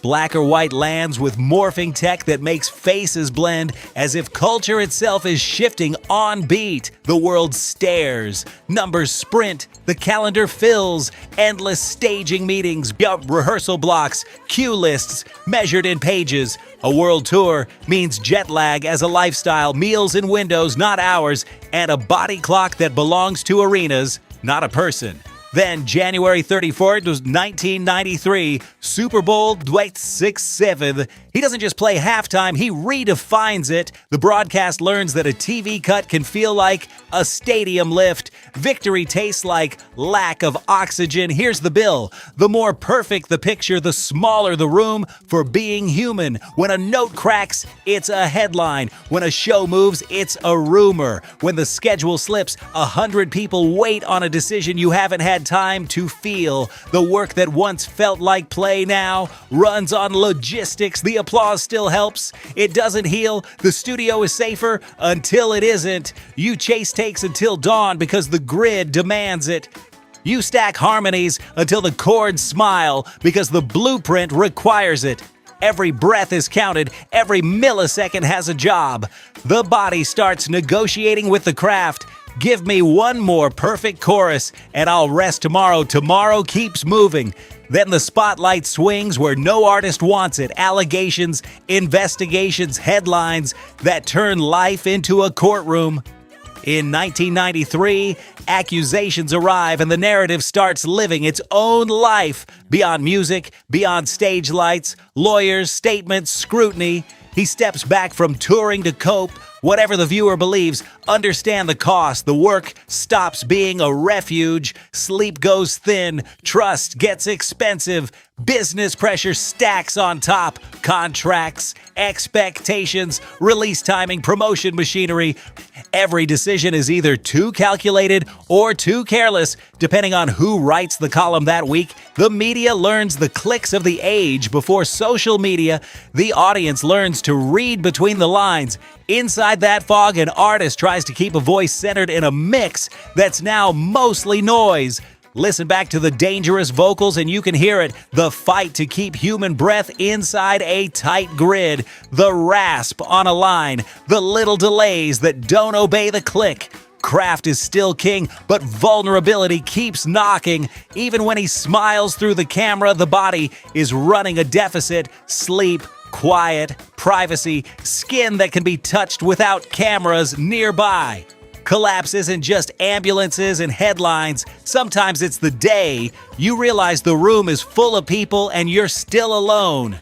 Black or white lands with morphing tech that makes faces blend as if culture itself is shifting on beat. The world stares. Numbers sprint. The calendar fills. Endless staging meetings, rehearsal blocks, cue lists measured in pages. A world tour means jet lag as a lifestyle, meals in windows, not hours, and a body clock that belongs to arenas, not a person. Then, January 34th was 1993, Super Bowl 67. He doesn't just play halftime, he redefines it. The broadcast learns that a TV cut can feel like a stadium lift. Victory tastes like lack of oxygen. Here's the bill. The more perfect the picture, the smaller the room for being human. When a note cracks, it's a headline. When a show moves, it's a rumor. When the schedule slips, 100 people wait on a decision you haven't had time to feel. The work that once felt like play now runs on logistics. The applause still helps. It doesn't heal. The studio is safer until it isn't. You chase takes until dawn because the grid demands it. You stack harmonies until the chords smile because the blueprint requires it. Every breath is counted. Every millisecond has a job. The body starts negotiating with the craft. Give me one more perfect chorus and I'll rest tomorrow. Tomorrow keeps moving. Then the spotlight swings where no artist wants it. Allegations, investigations, headlines that turn life into a courtroom. In 1993, accusations arrive and the narrative starts living its own life. Beyond music, beyond stage lights, lawyers, statements, scrutiny. He steps back from touring to cope. Whatever the viewer believes, understand the cost. The work stops being a refuge. Sleep goes thin. Trust gets expensive. Business pressure stacks on top. Contracts, expectations, release timing, promotion machinery. Every decision is either too calculated or too careless, depending on who writes the column that week. The media learns the clicks of the age before social media. The audience learns to read between the lines. Inside that fog, an artist tries to keep a voice centered in a mix that's now mostly noise. Listen back to the dangerous vocals and you can hear it. The fight to keep human breath inside a tight grid. The rasp on a line. The little delays that don't obey the click. Craft is still king, but vulnerability keeps knocking. Even when he smiles through the camera, the body is running a deficit. Sleep, quiet, privacy, skin that can be touched without cameras nearby. Collapse isn't just ambulances and headlines. Sometimes it's the day you realize the room is full of people and you're still alone.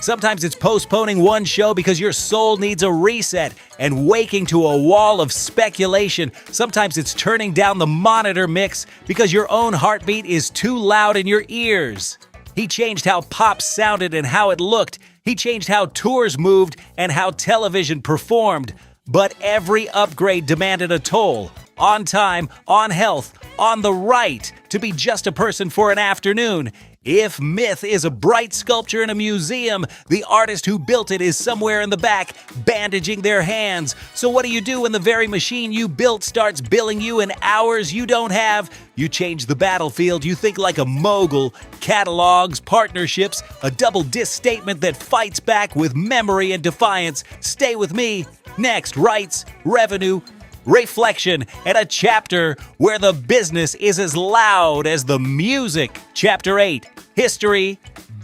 Sometimes it's postponing one show because your soul needs a reset and waking to a wall of speculation. Sometimes it's turning down the monitor mix because your own heartbeat is too loud in your ears. He changed how pop sounded and how it looked. He changed how tours moved and how television performed. But every upgrade demanded a toll. On time, on health, on the right to be just a person for an afternoon. If myth is a bright sculpture in a museum, the artist who built it is somewhere in the back, bandaging their hands. So what do you do when the very machine you built starts billing you in hours you don't have? You change the battlefield. You think like a mogul. Catalogs, partnerships, a double disc statement that fights back with memory and defiance. Stay with me. Next, rights, revenue, reflection, and a chapter where the business is as loud as the music. Chapter 8, history,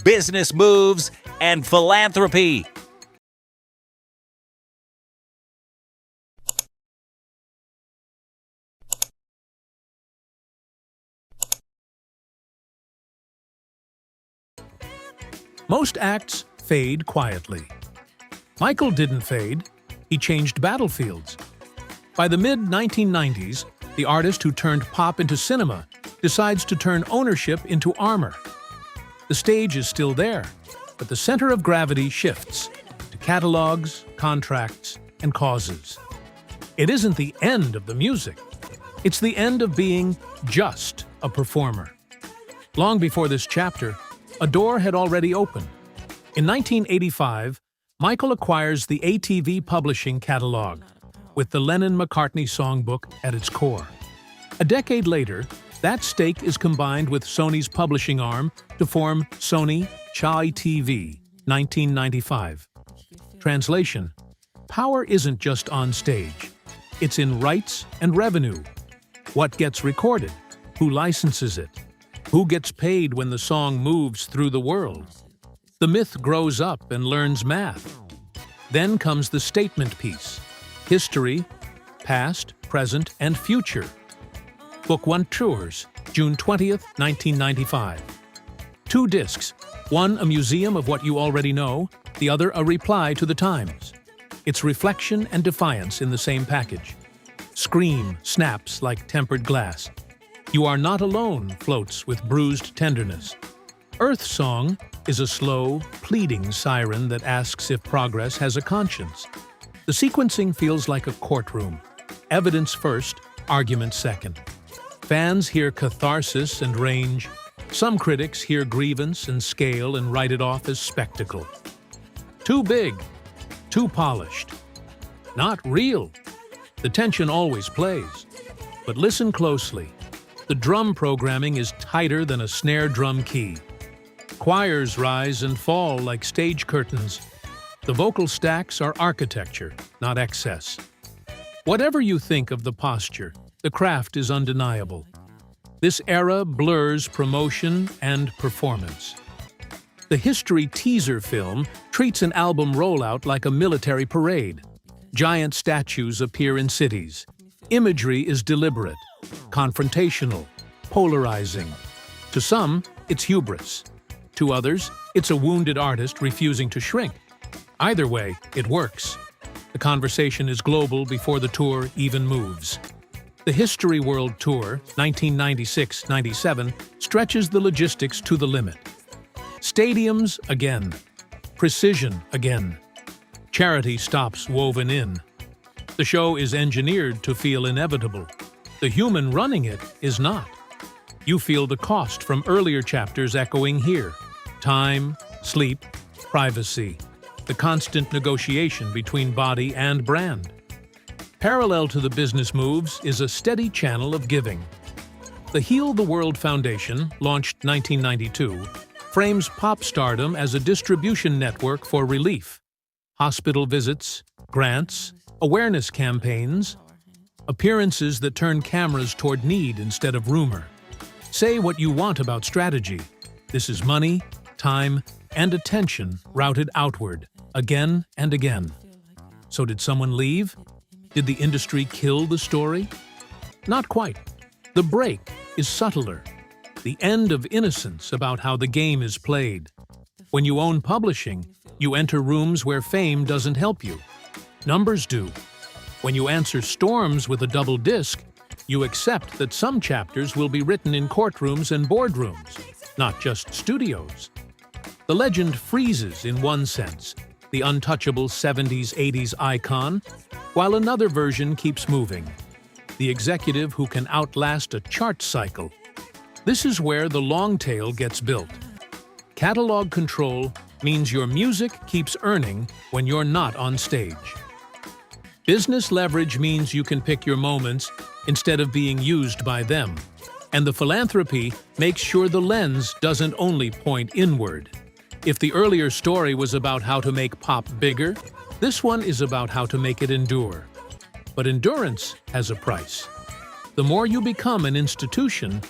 business moves, and philanthropy. Most acts fade quietly. Michael didn't fade, he changed battlefields. By the mid-1990s, the artist who turned pop into cinema decides to turn ownership into armor. The stage is still there, but the center of gravity shifts to catalogs, contracts, and causes. It isn't the end of the music. It's the end of being just a performer. Long before this chapter, a door had already opened. In 1985, Michael acquires the ATV publishing catalog, with the Lennon-McCartney songbook at its core. A decade later, that stake is combined with Sony's publishing arm to form Sony Chai TV, 1995. Translation: power isn't just on stage. It's in rights and revenue. What gets recorded? Who licenses it? Who gets paid when the song moves through the world? The myth grows up and learns math. Then comes the statement piece: history, past, present, and future. Book 1 tours, June 20th, 1995. 2 discs, one a museum of what you already know, the other a reply to the times. It's reflection and defiance in the same package. Scream snaps like tempered glass. You Are Not Alone floats with bruised tenderness. Earth Song is a slow, pleading siren that asks if progress has a conscience. The sequencing feels like a courtroom. Evidence first, argument second. Fans hear catharsis and range. Some critics hear grievance and scale and write it off as spectacle. Too big, too polished. Not real. The tension always plays. But listen closely. The drum programming is tighter than a snare drum key. Choirs rise and fall like stage curtains. The vocal stacks are architecture, not excess. Whatever you think of the posture, the craft is undeniable. This era blurs promotion and performance. The History teaser film treats an album rollout like a military parade. Giant statues appear in cities. Imagery is deliberate, confrontational, polarizing. To some, it's hubris. To others, it's a wounded artist refusing to shrink. Either way, it works. The conversation is global before the tour even moves. The History World Tour, 1996-97, stretches the logistics to the limit. Stadiums again. Precision again. Charity stops woven in. The show is engineered to feel inevitable. The human running it is not. You feel the cost from earlier chapters echoing here. Time, sleep, privacy. The constant negotiation between body and brand. Parallel to the business moves is a steady channel of giving. The Heal the World Foundation, launched 1992, frames pop stardom as a distribution network for relief. Hospital visits, grants, awareness campaigns, appearances that turn cameras toward need instead of rumor. Say what you want about strategy. This is money, time, and attention routed outward, again and again. So did someone leave? Did the industry kill the story? Not quite. The break is subtler. The end of innocence about how the game is played. When you own publishing, you enter rooms where fame doesn't help you. Numbers do. When you answer storms with a double disc, you accept that some chapters will be written in courtrooms and boardrooms, not just studios. The legend freezes in one sense, the untouchable 70s-80s icon, while another version keeps moving, the executive who can outlast a chart cycle. This is where the long tail gets built. Catalog control means your music keeps earning when you're not on stage. Business leverage means you can pick your moments instead of being used by them. And the philanthropy makes sure the lens doesn't only point inward. If the earlier story was about how to make pop bigger, this one is about how to make it endure. But endurance has a price. The more you become an institution,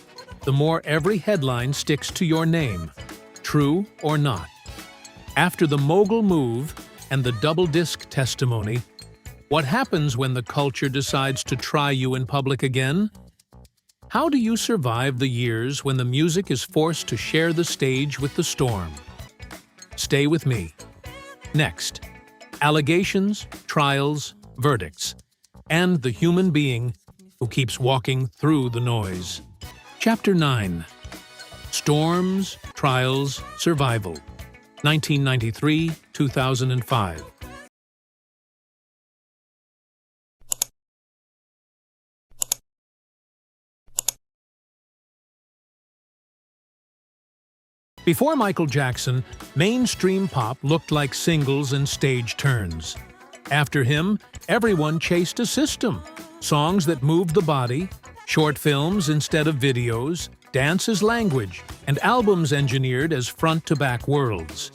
the more every headline sticks to your name, true or not. After the mogul move and the double-disc testimony, what happens when the culture decides to try you in public again? How do you survive the years when the music is forced to share the stage with the storm? Stay with me. Next, allegations, trials, verdicts, and the human being who keeps walking through the noise. Chapter 9. Storms, Trials, Survival. 1993-2005. Before Michael Jackson, mainstream pop looked like singles and stage turns. After him, everyone chased a system. Songs that moved the body, short films instead of videos, dance as language, and albums engineered as front-to-back worlds.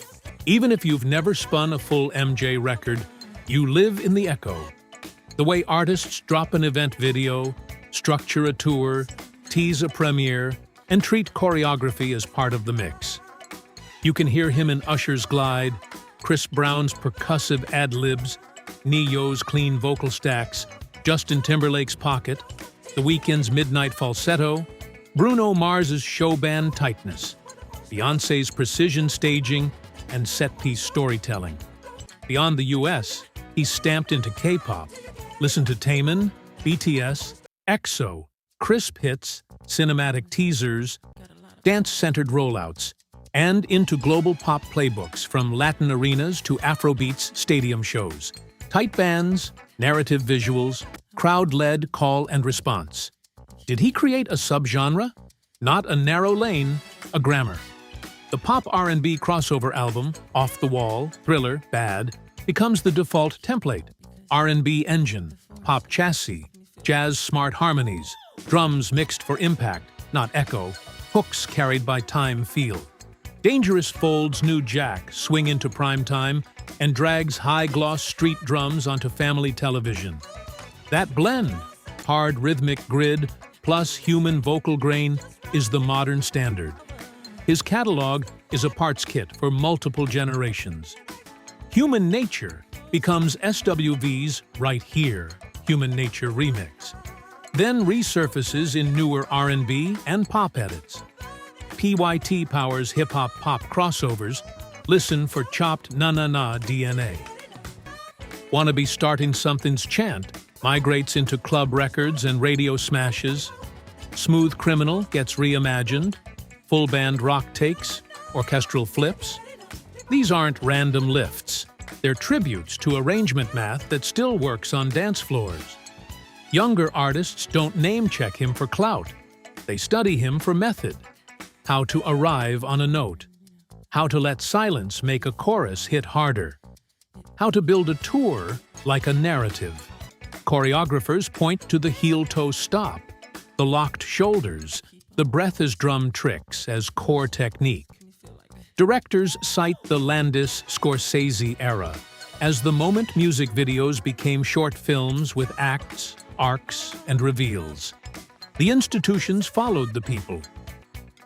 Even if you've never spun a full MJ record, you live in the echo. The way artists drop an event video, structure a tour, tease a premiere, and treat choreography as part of the mix. You can hear him in Usher's Glide, Chris Brown's percussive ad-libs, Ne-Yo's clean vocal stacks, Justin Timberlake's Pocket, The Weeknd's midnight falsetto, Bruno Mars's show band tightness, Beyoncé's precision staging, and set-piece storytelling. Beyond the US, he's stamped into K-pop. Listen to Taemin, BTS, EXO, crisp hits, cinematic teasers, dance-centered rollouts, and into global pop playbooks from Latin arenas to Afrobeats stadium shows. Tight bands, narrative visuals, crowd-led call and response. Did he create a subgenre? Not a narrow lane, a grammar. The pop R&B crossover album, Off the Wall, Thriller, Bad, becomes the default template. R&B engine, pop chassis, jazz smart harmonies, drums mixed for impact, not echo, hooks carried by time feel. Dangerous Fold's new jack swing into prime time and drags high-gloss street drums onto family television. That blend, hard rhythmic grid plus human vocal grain, is the modern standard. His catalog is a parts kit for multiple generations. Human Nature becomes SWV's Right Here, Human Nature remix, then resurfaces in newer R&B and pop edits. PYT powers hip-hop pop crossovers. Listen for chopped na-na-na DNA. Wanna Be Starting Something's chant migrates into club records and radio smashes. Smooth Criminal gets reimagined. Full band rock takes, orchestral flips. These aren't random lifts. They're tributes to arrangement math that still works on dance floors. Younger artists don't name-check him for clout. They study him for method. How to arrive on a note. How to let silence make a chorus hit harder. How to build a tour like a narrative. Choreographers point to the heel-toe stop, the locked shoulders, the breath as drum tricks as core technique. Directors cite the Landis-Scorsese era as the moment music videos became short films with acts, arcs, and reveals. The institutions followed the people.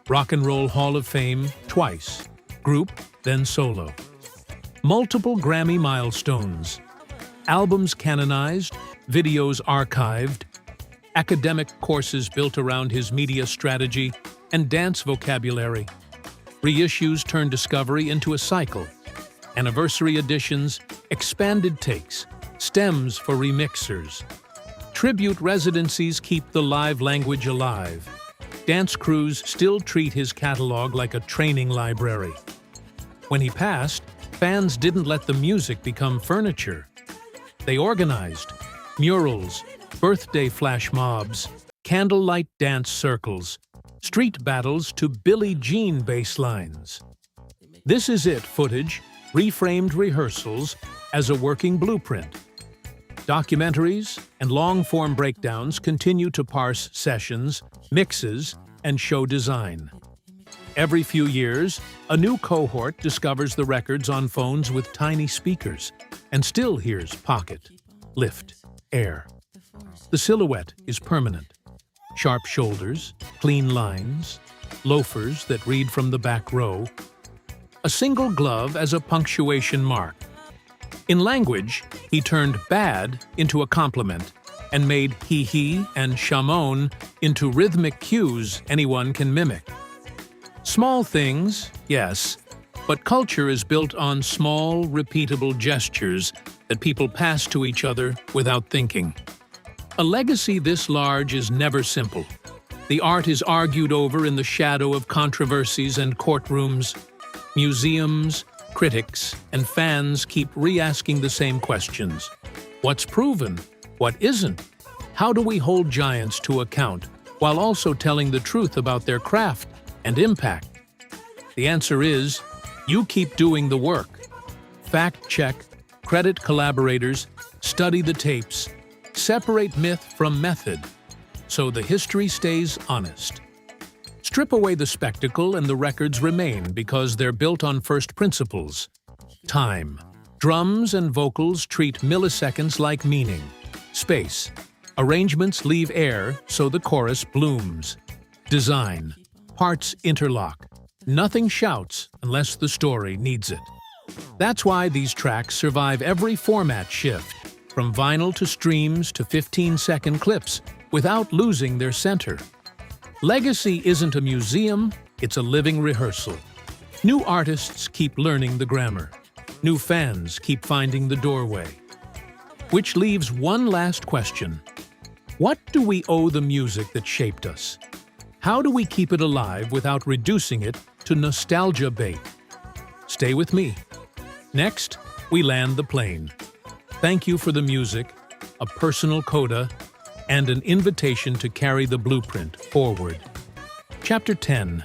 Rock and Roll Hall of Fame twice, group, then solo. Multiple Grammy milestones. Albums canonized, videos archived, academic courses built around his media strategy and dance vocabulary. Reissues turn discovery into a cycle. Anniversary editions, expanded takes, stems for remixers. Tribute residencies keep the live language alive. Dance crews still treat his catalog like a training library. When he passed, fans didn't let the music become furniture. They organized murals, birthday flash mobs, candlelight dance circles, street battles to Billie Jean bass lines. This Is It footage reframed rehearsals as a working blueprint. Documentaries and long-form breakdowns continue to parse sessions, mixes, and show design. Every few years, a new cohort discovers the records on phones with tiny speakers and still hears pocket, lift, air. The silhouette is permanent. Sharp shoulders, clean lines, loafers that read from the back row. A single glove as a punctuation mark. In language, he turned bad into a compliment and made he and chamon into rhythmic cues anyone can mimic. Small things, yes, But culture is built on small, repeatable gestures that people pass to each other without thinking. A legacy this large is never simple. The art is argued over in the shadow of controversies and courtrooms. Museums, critics, and fans keep re-asking the same questions. What's proven? What isn't? How do we hold giants to account while also telling the truth about their craft and impact? The answer is, you keep doing the work. Fact-check, credit collaborators, study the tapes, separate myth from method, so the history stays honest. Strip away the spectacle and the records remain because they're built on first principles. Time. Drums and vocals treat milliseconds like meaning. Space. Arrangements leave air so the chorus blooms. Design. Parts interlock. Nothing shouts unless the story needs it. That's why these tracks survive every format shift, from vinyl to streams to 15-second clips, without losing their center. Legacy isn't a museum, it's a living rehearsal. New artists keep learning the grammar. New fans keep finding the doorway. Which leaves one last question. What do we owe the music that shaped us? How do we keep it alive without reducing it to nostalgia bait? Stay with me. Next, we land the plane. Thank you for the music, a personal coda, and an invitation to carry the blueprint forward. Chapter 10.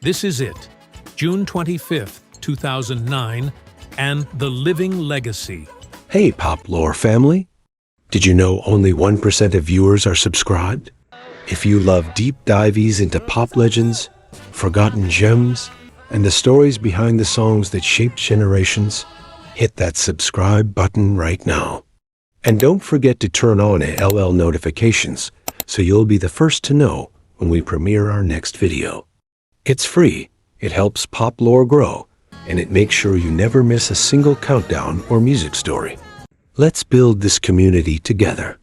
This is it, June 25th, 2009, and The Living Legacy. Hey, Pop Lore family! Did you know only 1% of viewers are subscribed? If you love deep dives into pop legends, forgotten gems, and the stories behind the songs that shaped generations, hit that subscribe button right now. And don't forget to turn on LL notifications so you'll be the first to know when we premiere our next video. It's free, it helps Pop Lore grow, and it makes sure you never miss a single countdown or music story. Let's build this community together.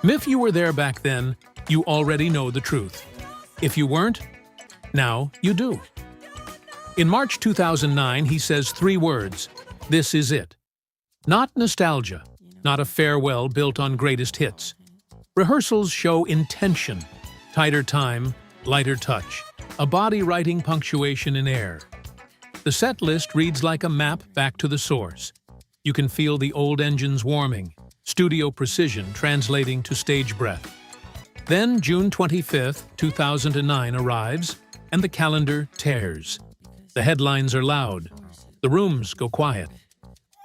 If you were there back then, you already know the truth. If you weren't, now you do. In March 2009, he says 3 words, "This is it." Not nostalgia, not a farewell built on greatest hits. Rehearsals show intention, tighter time, lighter touch, a body writing punctuation in air. The set list reads like a map back to the source. You can feel the old engines warming, studio precision translating to stage breath. Then June 25th, 2009 arrives, and the calendar tears. The headlines are loud. The rooms go quiet.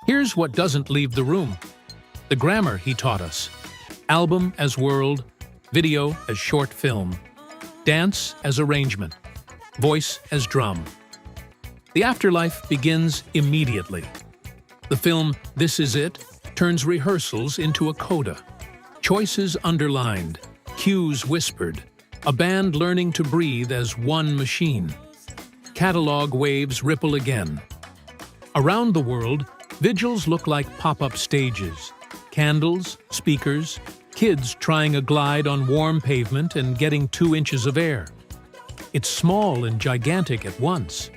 Here's what doesn't leave the room. The grammar he taught us. Album as world, video as short film, dance as arrangement, voice as drum. The afterlife begins immediately. The film This Is It turns rehearsals into a coda. Choices underlined, cues whispered, a band learning to breathe as one machine. Catalog waves ripple again. Around the world, vigils look like pop-up stages. Candles, speakers, kids trying a glide on warm pavement and getting 2 inches of air. It's small and gigantic at once.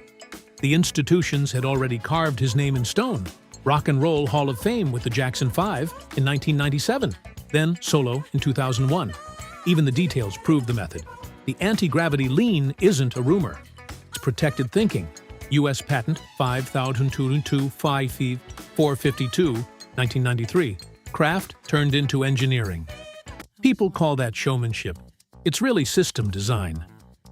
The institutions had already carved his name in stone. Rock and Roll Hall of Fame with the Jackson 5 in 1997, then solo in 2001. Even the details prove the method. The anti-gravity lean isn't a rumor. It's protected thinking. U.S. Patent 5022-452, 1993. Craft turned into engineering. People call that showmanship. It's really system design.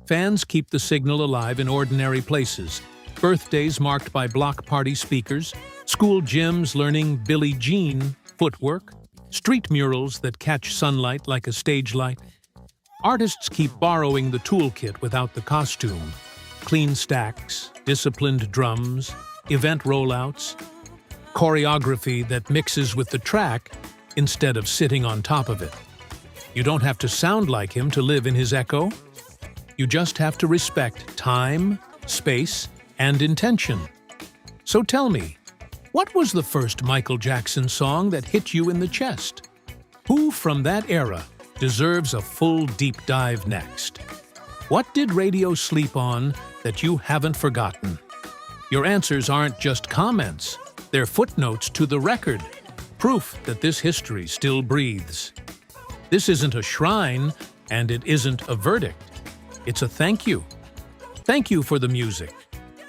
Fans keep the signal alive in ordinary places. Birthdays marked by block party speakers, school gyms learning Billie Jean footwork, street murals that catch sunlight like a stage light. Artists keep borrowing the toolkit without the costume. Clean stacks, disciplined drums, event rollouts, choreography that mixes with the track instead of sitting on top of it. You don't have to sound like him to live in his echo. You just have to respect time, space, and intention. So tell me, What was the first Michael Jackson song that hit you in the chest? Who from that era deserves a full deep dive next? What did radio sleep on that you haven't forgotten? Your answers aren't just comments, they're footnotes to the record, proof that this history still breathes. This isn't a shrine, and it isn't a verdict. It's a thank you. Thank you for the music,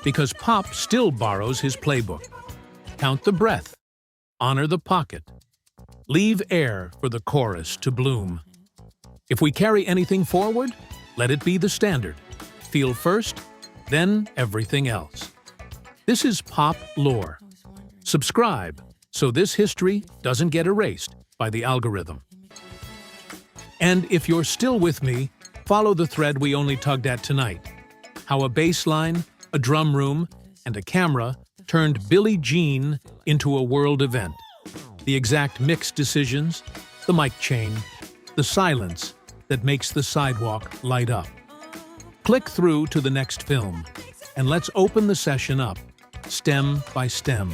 because pop still borrows his playbook. Count the breath, honor the pocket, leave air for the chorus to bloom. If we carry anything forward, let it be the standard. Feel first, then everything else. This is Pop Lore. Subscribe so this history doesn't get erased by the algorithm. And if you're still with me, follow the thread we only tugged at tonight. How a bass line, a drum room, and a camera turned Billie Jean into a world event. The exact mix decisions, the mic chain, the silence that makes the sidewalk light up. Click through to the next film, and let's open the session up, stem by stem.